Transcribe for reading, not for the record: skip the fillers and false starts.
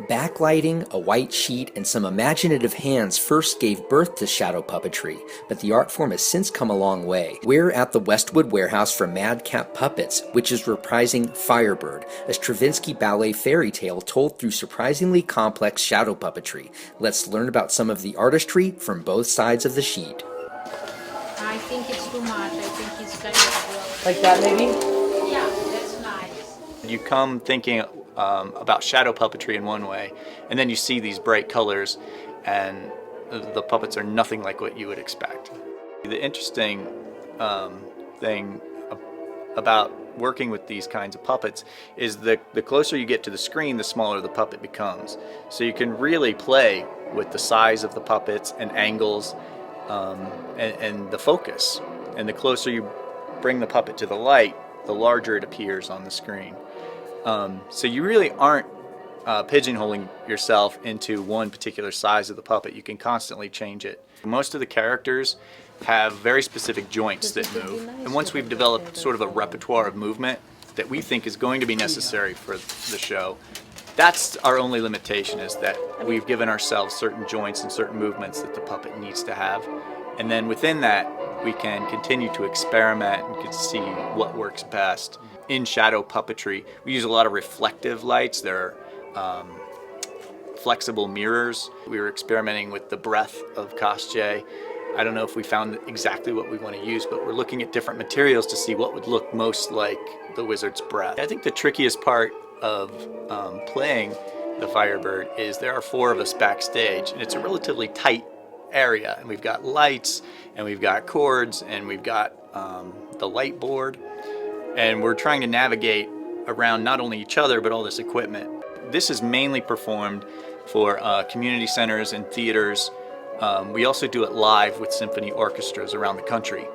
Backlighting, a white sheet, and some imaginative hands first gave birth to shadow puppetry, but the art form has since come a long way. We're at the Westwood Warehouse for Madcap Puppets, which is reprising Firebird, a Stravinsky ballet fairy tale told through surprisingly complex shadow puppetry. Let's learn about some of the artistry from both sides of the sheet. I think it's too much. I think it's kind of Like that, maybe? yeah, that's nice. You come thinking about shadow puppetry in one way, and then you see these bright colors, and the puppets are nothing like what you would expect. The interesting thing about working with these kinds of puppets is the closer you get to the screen, the smaller the puppet becomes. So you can really play with the size of the puppets and angles and the focus. And the closer you bring the puppet to the light, the larger it appears on the screen. So you really aren't pigeonholing yourself into one particular size of the puppet. You can constantly change it. Most of the characters have very specific joints that move. And once we've developed sort of a repertoire of movement that we think is going to be necessary for the show, that's our only limitation, is that we've given ourselves certain joints and certain movements that the puppet needs to have. And then within that, we can continue to experiment and can see what works best. In shadow puppetry, we use a lot of reflective lights. There are flexible mirrors. We were experimenting with the breath of Koschei. I don't know if we found exactly what we want to use, but we're looking at different materials to see what would look most like the wizard's breath. I think the trickiest part of playing the Firebird is there are 4 of us backstage, and it's a relatively tight area, and we've got lights, and we've got cords, and we've got the light board, and we're trying to navigate around not only each other but all this equipment. This is mainly performed for community centers and theaters. We also do it live with symphony orchestras around the country.